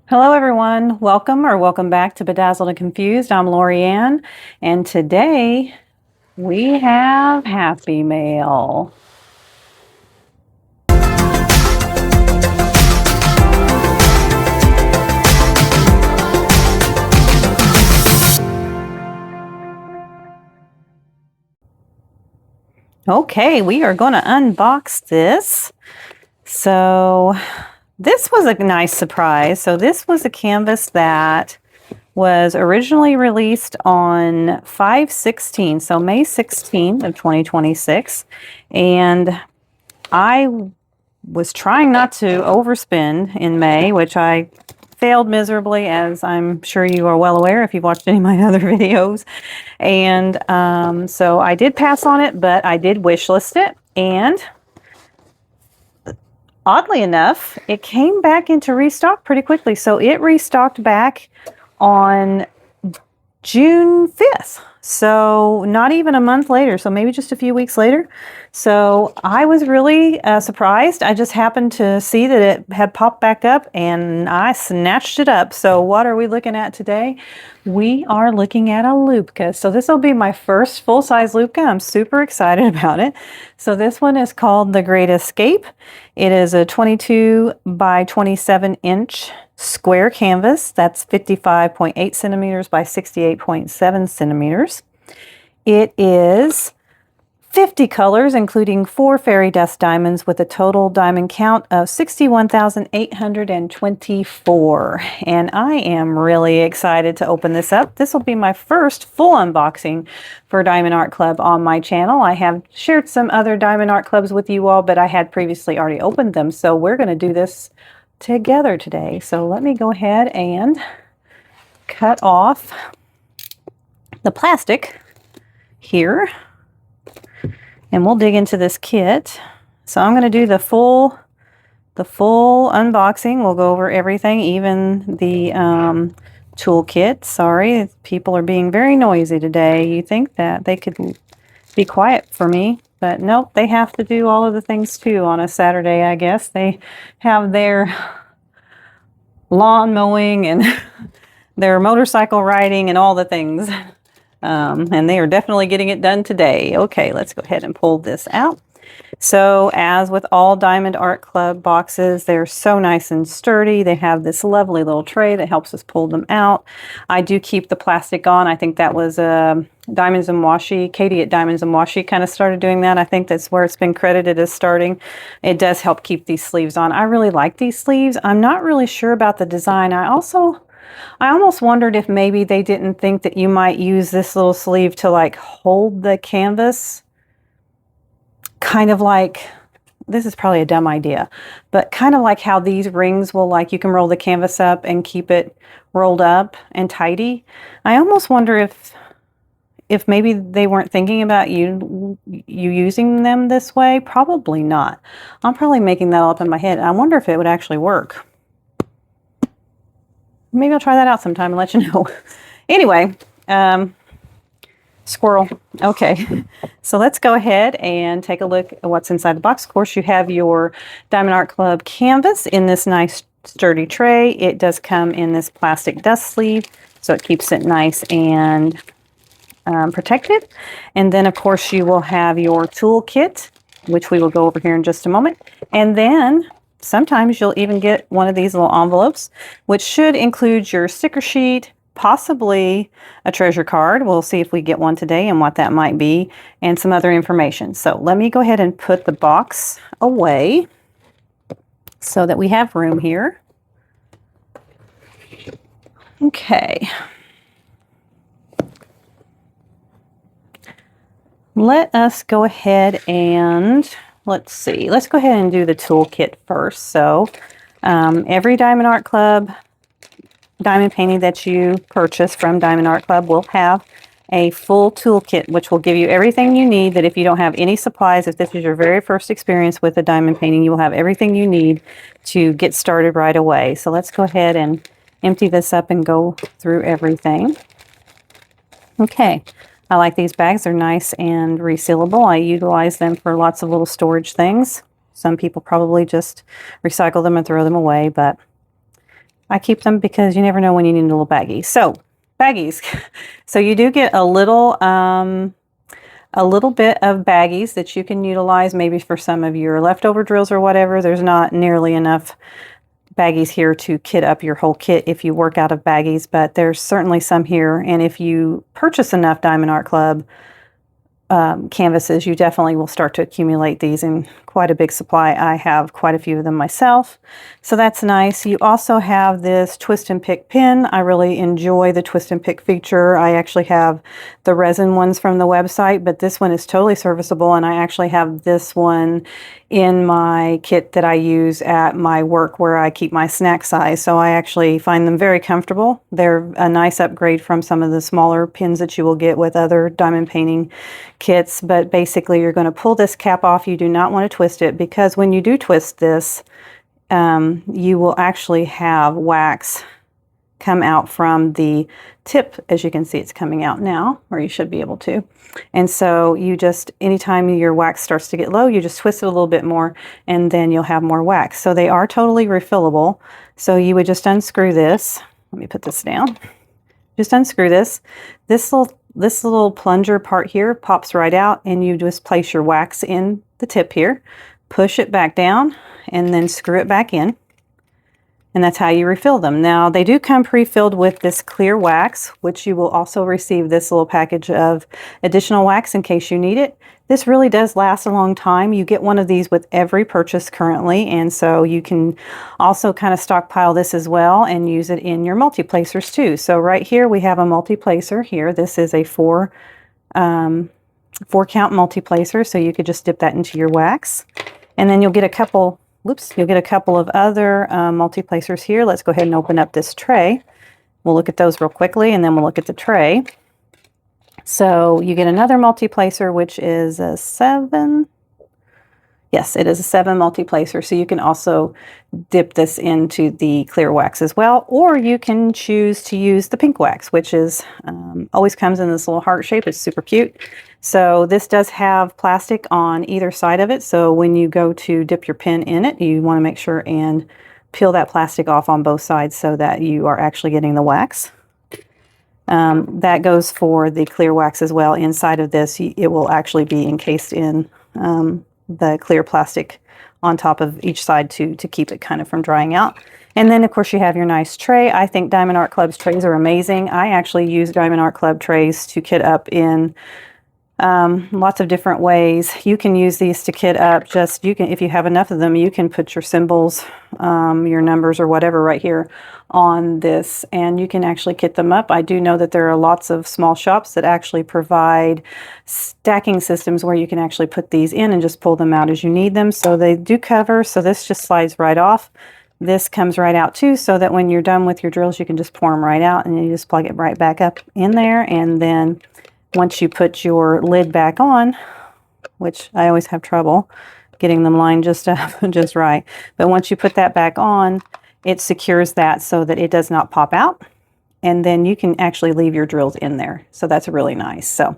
Hello everyone, welcome back to Bedazzled and Confused. I'm Lorianne, and today we have Happy Mail. Okay, we are going to unbox this. So this was a nice surprise. So this was a canvas that was originally released on 5/16, so May 16th of 2026. And I was trying not to overspend in May, which I failed miserably, as I'm sure you are well aware if you've watched any of my other videos. And so I did pass on it, but I did wish list it. And oddly enough, it came back into restock pretty quickly. So it restocked back on June 5th. So not even a month later, so maybe just a few weeks later. So I was really surprised. I just happened to see that it had popped back up and I snatched it up. So what are we looking at today? We are looking at a Lupka. So this will be my first full-size Lupka. I'm super excited about it. So this one is called The Great Escape. It is a 22 by 27 inch square canvas. That's 55.8 centimeters by 68.7 centimeters. It is 50 colors, including 4 fairy dust diamonds with a total diamond count of 61,824. And I am really excited to open this up. This will be my first full unboxing for Diamond Art Club on my channel. I have shared some other Diamond Art Clubs with you all, but I had previously already opened them. So we're going to do this together today. So let me go ahead and cut off the plastic here. And we'll dig into this kit. So I'm going to do the full unboxing. We'll go over everything, even the toolkit. Sorry, people are being very noisy today. You think that they could be quiet for me, but nope, they have to do all of the things too on a Saturday, I guess. They have their lawn mowing and their motorcycle riding and all the things. And they are definitely getting it done today. Okay, let's go ahead and pull this out. So as with all Diamond Art Club boxes, they're so nice and sturdy. They have this lovely little tray that helps us pull them out. I do keep the plastic on. I think that was Diamonds and Washi. Katie at Diamonds and Washi kind of started doing that. I think that's where it's been credited as starting. It does help keep these sleeves on. I really like these sleeves. I'm not really sure about the design. I almost wondered if maybe they didn't think that you might use this little sleeve to like hold the canvas. Kind of like, this is probably a dumb idea, but kind of like how these rings will, like, you can roll the canvas up and keep it rolled up and tidy. I almost wonder if maybe they weren't thinking about you using them this way. Probably not. I'm probably making that all up in my head. I wonder if it would actually work. Maybe I'll try that out sometime and let you know. Anyway, squirrel. Okay, so let's go ahead and take a look at what's inside the box. Of course, you have your Diamond Art Club canvas in this nice sturdy tray. It does come in this plastic dust sleeve, so it keeps it nice and protected. And then, of course, you will have your tool kit, which we will go over here in just a moment. And then sometimes you'll even get one of these little envelopes, which should include your sticker sheet, possibly a treasure card. We'll see if we get one today and what that might be, and some other information. So let me go ahead and put the box away so that we have room here. Okay. Let us go ahead and let's see. Let's go ahead and do the toolkit first. So every Diamond Art Club diamond painting that you purchase from Diamond Art Club will have a full toolkit, which will give you everything you need, that if you don't have any supplies, if this is your very first experience with a diamond painting, you will have everything you need to get started right away. So let's go ahead and empty this up and go through everything. Okay. I like these bags. They're nice and resealable. I utilize them for lots of little storage things. Some people probably just recycle them and throw them away, but I keep them because you never know when you need a little baggie. So baggies. So you do get a little bit of baggies that you can utilize maybe for some of your leftover drills or whatever. There's not nearly enough baggies here to kit up your whole kit if you work out of baggies, but there's certainly some here. And if you purchase enough Diamond Art Club canvases, you definitely will start to accumulate these in quite a big supply. I have quite a few of them myself, so that's nice. You also have this twist and pick pen. I really enjoy the twist and pick feature. I actually have the resin ones from the website, but this one is totally serviceable, and I actually have this one in my kit that I use at my work where I keep my snack size, so I actually find them very comfortable. They're a nice upgrade from some of the smaller pins that you will get with other diamond painting kits, but basically you're going to pull this cap off. You do not want to twist it, because when you do twist this, you will actually have wax come out from the tip. As you can see, it's coming out now, or you should be able to. And so you just, anytime your wax starts to get low, you just twist it a little bit more, and then you'll have more wax. So they are totally refillable. So you would just unscrew this. Let me put this down. Just unscrew this. This little plunger part here pops right out, and you just place your wax in the tip here, push it back down, and then screw it back in. And that's how you refill them. Now, they do come pre-filled with this clear wax, which you will also receive this little package of additional wax in case you need it. This really does last a long time. You get one of these with every purchase currently, and so you can also kind of stockpile this as well and use it in your multi-placers too. So right here we have a multi-placer here. This is a 4 count multi-placer, so you could just dip that into your wax. And then you'll get a couple of other multi-placers here. Let's go ahead and open up this tray. We'll look at those real quickly, and then we'll look at the tray. So you get another multi-placer, which is a 7. Yes, it is a 7 multi-placer. So you can also dip this into the clear wax as well, or you can choose to use the pink wax, which is always comes in this little heart shape. It's super cute. So this does have plastic on either side of it. So when you go to dip your pen in it, you want to make sure and peel that plastic off on both sides so that you are actually getting the wax. That goes for the clear wax as well. Inside of this, it will actually be encased in the clear plastic on top of each side to keep it kind of from drying out. And then, of course, you have your nice tray. I think Diamond Art Club's trays are amazing. I actually use Diamond Art Club trays to kit up in lots of different ways. You can use these to kit up if you have enough of them, you can put your symbols, your numbers or whatever right here on this, and you can actually kit them up. I do know that there are lots of small shops that actually provide stacking systems where you can actually put these in and just pull them out as you need them. So they do cover, so this just slides right off. This comes right out too, so that when you're done with your drills, you can just pour them right out, and you just plug it right back up in there. And then once you put your lid back on, which I always have trouble getting them lined just right, but once you put that back on, it secures that so that it does not pop out, and then you can actually leave your drills in there. So that's really nice. So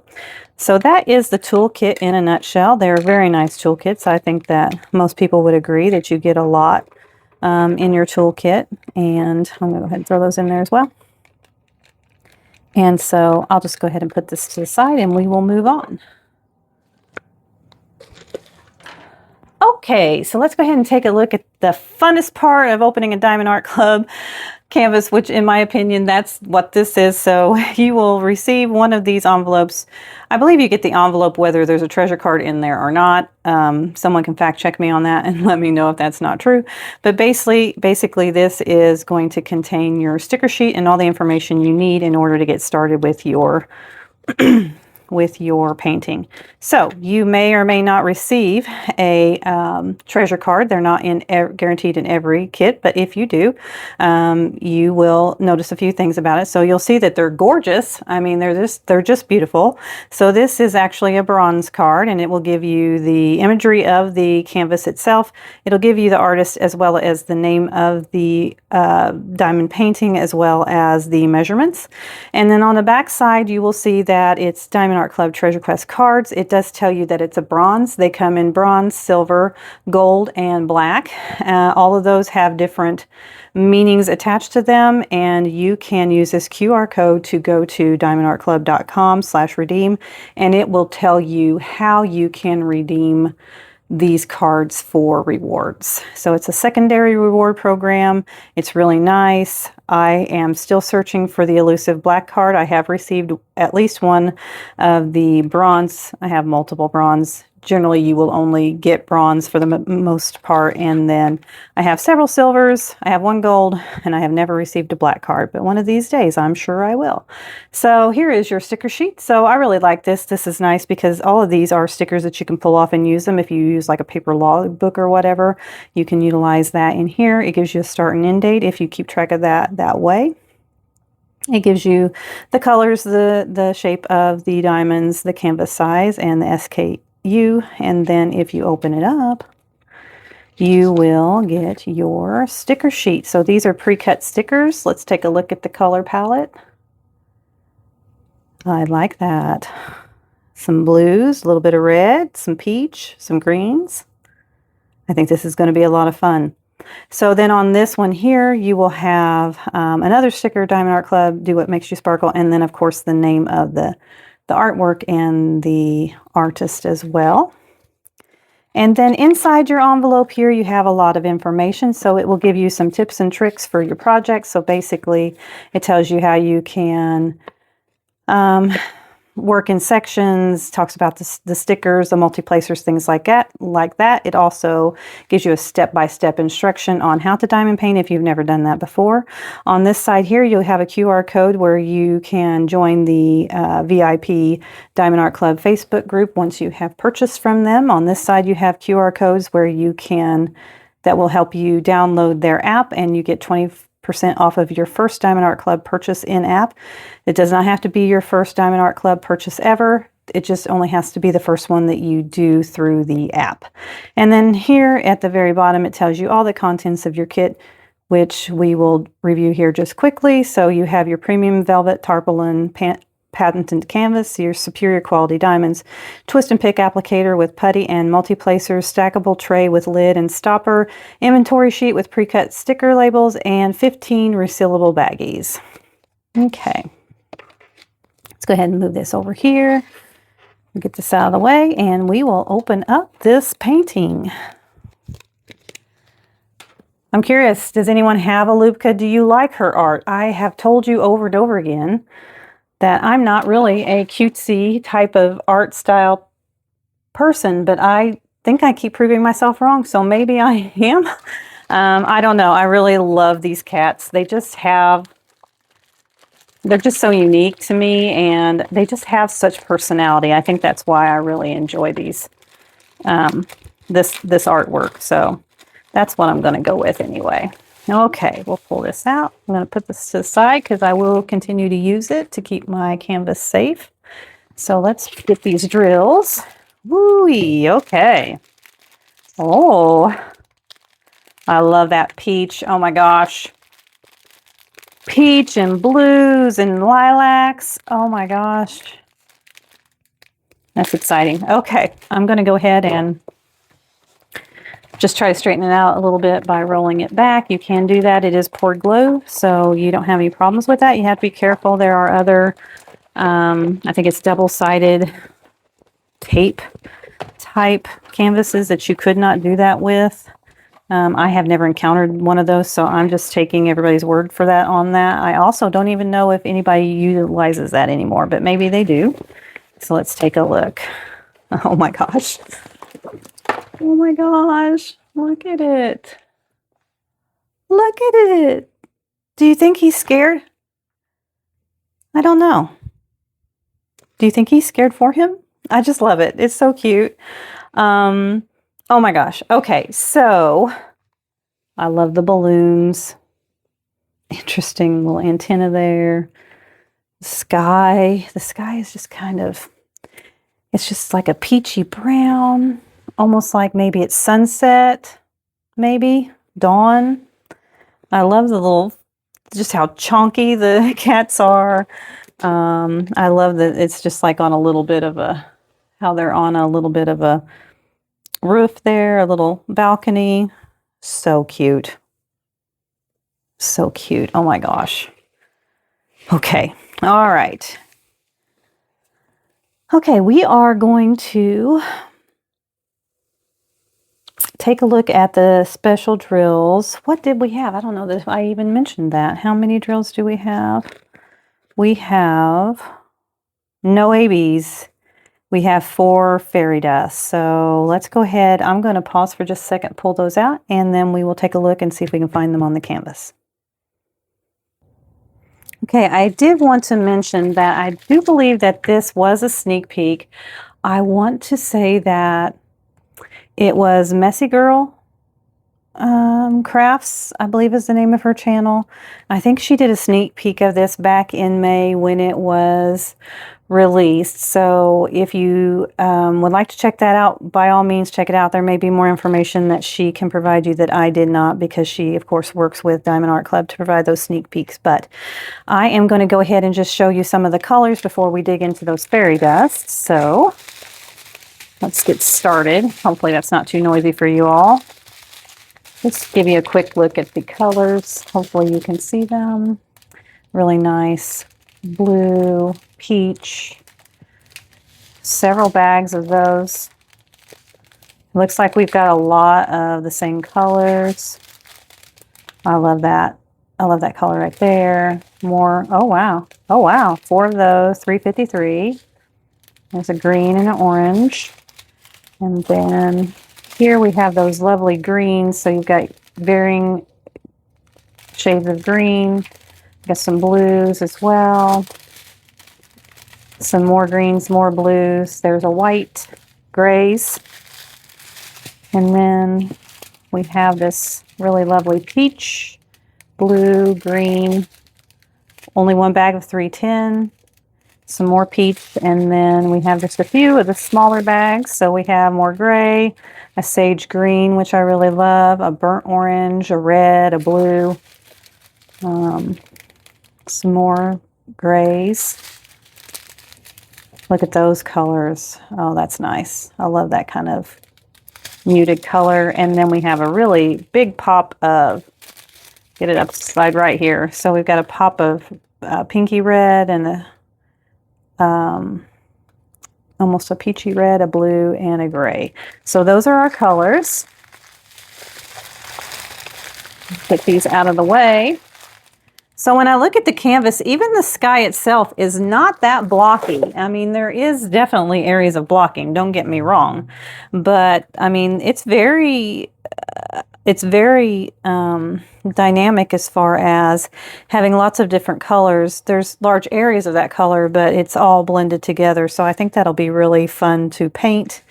that is the toolkit in a nutshell. They're very nice toolkits. I think that most people would agree that you get a lot in your toolkit, and I'm going to go ahead and throw those in there as well. And so I'll just go ahead and put this to the side, and we will move on. Okay, so let's go ahead and take a look at the funnest part of opening a Diamond Art Club canvas, which in my opinion, that's what this is. So you will receive one of these envelopes. I believe you get the envelope whether there's a treasure card in there or not. Someone can fact check me on that and let me know if that's not true. But basically this is going to contain your sticker sheet and all the information you need in order to get started with your with your painting. So you may or may not receive a treasure card. They're not guaranteed in every kit, but if you do, you will notice a few things about it. So you'll see that they're gorgeous. I mean, they're just beautiful. So this is actually a bronze card, and it will give you the imagery of the canvas itself. It'll give you the artist as well as the name of the diamond painting as well as the measurements. And then on the back side, you will see that it's Diamond Diamond Art Club Treasure Quest cards. It does tell you that it's a bronze. They come in bronze, silver, gold, and black. All of those have different meanings attached to them, and you can use this QR code to go to diamondartclub.com/redeem, and it will tell you how you can redeem these cards for rewards. So it's a secondary reward program. It's really nice. I am still searching for the elusive black card. I have received at least one of the bronze. I have multiple bronze. Generally, you will only get bronze for the most part, and then I have several silvers, I have one gold, and I have never received a black card, but one of these days I'm sure I will. So here is your sticker sheet. So I really like this. This is nice because all of these are stickers that you can pull off and use them. If you use like a paper log book or whatever, you can utilize that in here. It gives you a start and end date if you keep track of that way. It gives you the colors, the shape of the diamonds, the canvas size, and the SKU. And then if you open it up, you will get your sticker sheet. So these are pre-cut stickers. Let's take a look at the color palette. I like that. Some blues, a little bit of red, some peach, some greens. I think this is going to be a lot of fun. So then on this one here, you will have another sticker, Diamond Art Club, Do What Makes You Sparkle, and then of course the name of the artwork and the artist as well. And then inside your envelope here, you have a lot of information. So it will give you some tips and tricks for your project. So basically, it tells you how you can work in sections, talks about the stickers, the multi-placers, things like that. It also gives you a step-by-step instruction on how to diamond paint if you've never done that before. On this side here, you'll have a QR code where you can join the VIP Diamond Art Club Facebook group once you have purchased from them. On this side, you have QR codes where you can, that will help you download their app, and you get 20% off of your first Diamond Art Club purchase in-app. It does not have to be your first Diamond Art Club purchase ever. It just only has to be the first one that you do through the app. And then here at the very bottom, it tells you all the contents of your kit, which we will review here just quickly. So you have your premium velvet tarpaulin patented canvas, your superior quality diamonds, twist and pick applicator with putty and multi-placers, stackable tray with lid and stopper, inventory sheet with pre-cut sticker labels, and 15 resealable baggies. Okay, let's go ahead and move this over here. Get this out of the way, and we will open up this painting. I'm curious, does anyone have a Lubka? Do you like her art? I have told you over and over again that I'm not really a cutesy type of art style person, but I think I keep proving myself wrong, so maybe I am. I don't know. I really love these cats. They're just so unique to me, and they just have such personality. I think that's why I really enjoy these, this artwork. So that's what I'm going to go with anyway. Okay, we'll pull this out. I'm going to put this to the side because I will continue to use it to keep my canvas safe. So let's get these drills. Woo-wee, okay. Oh, I love that peach. Oh my gosh. Peach and blues and lilacs. Oh my gosh. That's exciting. Okay, I'm going to go ahead and just try to straighten it out a little bit by rolling it back. You can do that. It is poured glue, so you don't have any problems with that. You have to be careful. There are other, I think it's double-sided tape type canvases that you could not do that with. I have never encountered one of those, so I'm just taking everybody's word for that on that. I also don't even know if anybody utilizes that anymore, but maybe they do. So let's take a look. Oh my gosh. Oh my gosh, look at it. Look at it. Do you think he's scared? I don't know. Do you think he's scared for him? I just love it. It's so cute. Oh my gosh. Okay, so I love the balloons. Interesting little antenna there. The sky is just kind of, it's just like a peachy brown. Almost like maybe it's sunset, maybe dawn. I love the little, just how chonky the cats are. I love that it's just like on a little bit of a, how they're on a little bit of a roof there, a little balcony. So cute. So cute. Oh my gosh. Okay. All right. Okay, we are going to take a look at the special drills. What did we have? I don't know that I even mentioned that. How many drills do we have? We have no ABs. We have 4 fairy dust. So let's go ahead. I'm going to pause for just a second, pull those out, and then we will take a look and see if we can find them on the canvas. Okay, I did want to mention that I do believe that this was a sneak peek. I want to say that it was Messy Girl Crafts, I believe is the name of her channel. I think she did a sneak peek of this back in May when it was released. So if you would like to check that out, by all means check it out. There may be more information that she can provide you that I did not, because she of course works with Diamond Art Club to provide those sneak peeks. But I am going to go ahead and just show you some of the colors before we dig into those fairy dusts. So let's get started. Hopefully that's not too noisy for you all. Let's give you a quick look at the colors. Hopefully you can see them. Really nice blue, peach, several bags of those. Looks like we've got a lot of the same colors. I love that. I love that color right there. More, oh wow. Oh wow, 4 of those, $3.53. There's a green and an orange. And then here we have those lovely greens. So you've got varying shades of green. Got some blues as well. Some more greens, more blues. There's a white, grays. And then we have this really lovely peach, blue, green. Only 1 bag of 310. Some more peach, and then we have just a few of the smaller bags. So we have more gray, a sage green, which I really love, a burnt orange, a red, a blue, some more grays. Look at those colors. Oh, that's nice. I love that kind of muted color. And then we have a really big pop of, get it up slide right here. So we've got a pop of pinky red and a almost a peachy red, a blue, and a gray. So those are our colors. Get these out of the way. So when I look at the canvas, even the sky itself is not that blocky. I mean, there is definitely areas of blocking, don't get me wrong. But I mean, it's very dynamic as far as having lots of different colors. There's large areas of that color, but it's all blended together. So I think that'll be really fun to paint.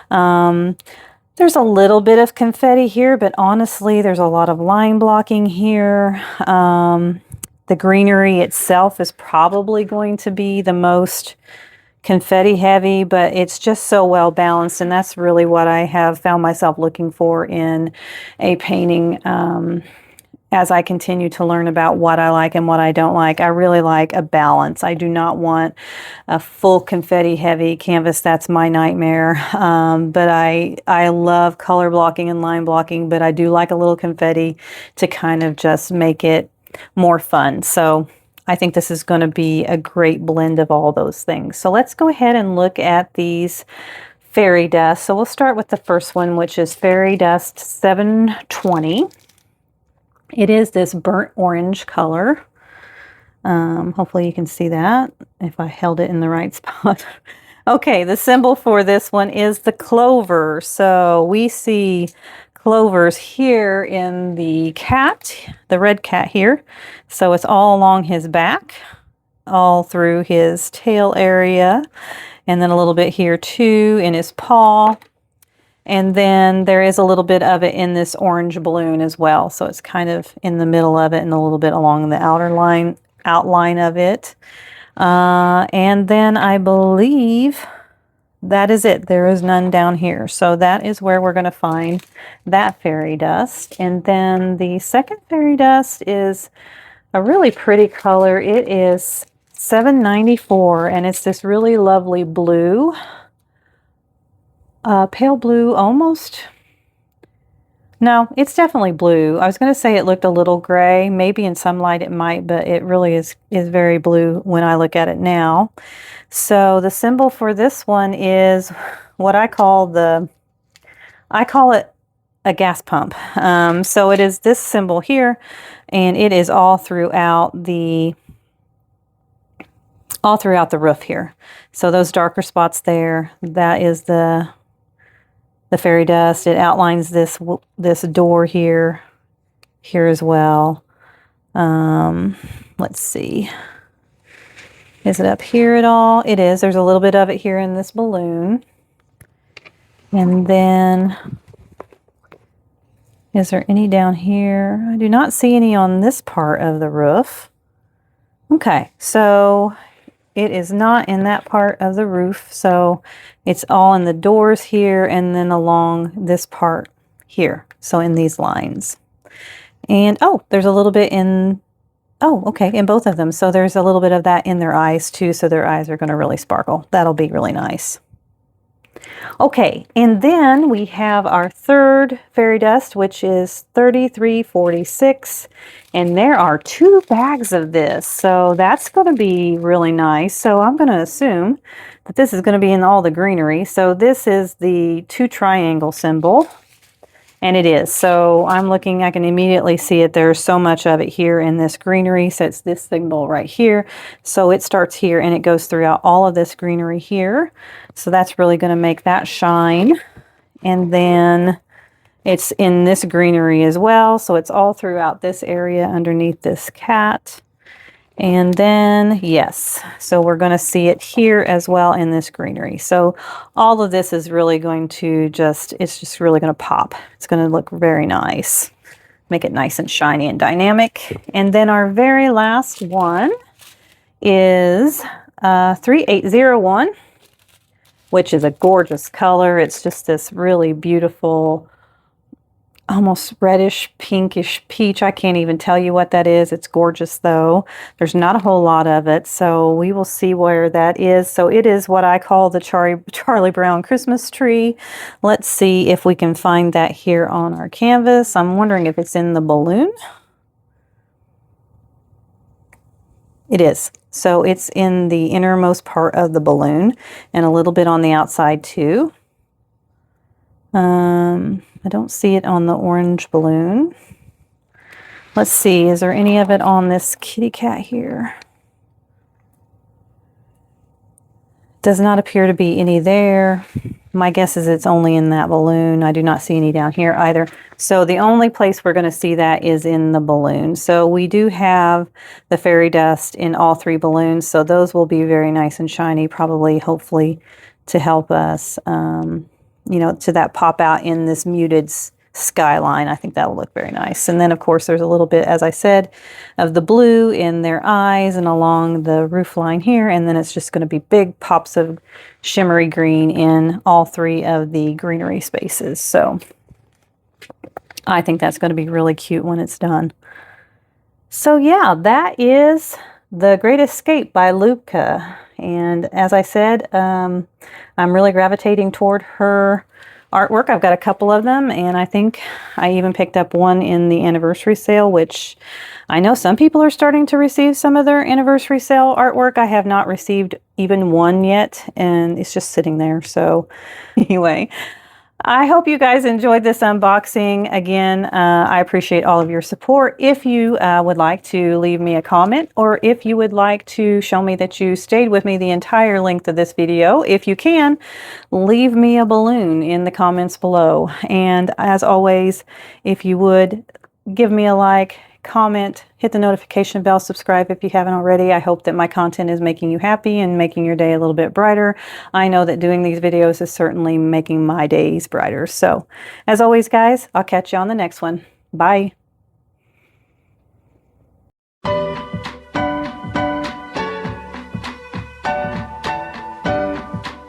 There's a little bit of confetti here, but honestly, there's a lot of line blocking here. The greenery itself is probably going to be the most confetti heavy, but it's just so well balanced, and that's really what I have found myself looking for in a painting as I continue to learn about what I like and what I don't like. I really like a balance. I do not want a full confetti heavy canvas. That's my nightmare. But I love color blocking and line blocking, but I do like a little confetti to kind of just make it more fun. So I think this is going to be a great blend of all those things. So let's go ahead and look at these fairy dust. So we'll start with the first one, which is Fairy Dust 720. It is this burnt orange color. Hopefully you can see that if I held it in the right spot. Okay, the symbol for this one is the clover. So we see clovers here in the cat, the red cat here. So it's all along his back, all through his tail area, and then a little bit here too in his paw. And then there is a little bit of it in this orange balloon as well. So it's kind of in the middle of it and a little bit along the outline of it. And then I believe that is it. There is none down here. So that is where we're going to find that fairy dust. And then the second fairy dust is a really pretty color. It is $7.94, and it's this really lovely blue, pale blue, almost. No, it's definitely blue. I was going to say it looked a little gray. Maybe in some light it might, but it really is very blue when I look at it now. So the symbol for this one is what I call it a gas pump. So it is this symbol here, and it is all throughout the roof here. So those darker spots there, that is the fairy dust. It outlines this door here as well. Let's see. Is it up here at all? It is. There's a little bit of it here in this balloon. And then, is there any down here? I do not see any on this part of the roof. Okay, so it is not in that part of the roof. So it's all in the doors here and then along this part here. So in these lines. And oh, there's a little bit in, oh, okay, in both of them. So there's a little bit of that in their eyes too. So their eyes are going to really sparkle. That'll be really nice. Okay, and then we have our third fairy dust, which is $33.46, and there are 2 bags of this, so that's going to be really nice. So I'm going to assume that this is going to be in all the greenery. So this is the 2 triangle symbol, and it is. So I'm looking, I can immediately see it. There's so much of it here in this greenery, so it's this symbol right here. So it starts here and it goes throughout all of this greenery here. So that's really going to make that shine. And then it's in this greenery as well. So it's all throughout this area underneath this cat. And then, yes, so we're going to see it here as well in this greenery. So all of this is really going to it's just really going to pop. It's going to look very nice. Make it nice and shiny and dynamic. And then our very last one is 3801, which is a gorgeous color. It's just this really beautiful, almost reddish, pinkish peach. I can't even tell you what that is. It's gorgeous though. There's not a whole lot of it, so we will see where that is. So it is what I call the Charlie Brown Christmas tree. Let's see if we can find that here on our canvas. I'm wondering if it's in the balloon. It is. So it's in the innermost part of the balloon and a little bit on the outside too. I don't see it on the orange balloon. Let's see, is there any of it on this kitty cat here? Does not appear to be any there. My guess is it's only in that balloon. I do not see any down here either. So the only place we're going to see that is in the balloon. So we do have the fairy dust in all 3 balloons. So those will be very nice and shiny, probably, hopefully, to help us, you know, to that pop out in this muted skyline. I think that'll look very nice. And then, of course, there's a little bit, as I said, of the blue in their eyes and along the roof line here. And then it's just going to be big pops of shimmery green in all 3 of the greenery spaces. So I think that's going to be really cute when it's done. So yeah, that is The Great Escape by Lubka. And as I said, I'm really gravitating toward her artwork. I've got a couple of them, and I think I even picked up one in the anniversary sale, which I know some people are starting to receive some of their anniversary sale artwork. I have not received even one yet, and it's just sitting there. So anyway, I hope you guys enjoyed this unboxing. Again, I appreciate all of your support. If you would like to leave me a comment, or if you would like to show me that you stayed with me the entire length of this video, if you can, leave me a balloon in the comments below. And as always, if you would give me a like, comment, hit the notification bell, subscribe if you haven't already. I hope that my content is making you happy and making your day a little bit brighter. I know that doing these videos is certainly making my days brighter. So as always, guys, I'll catch you on the next one. Bye.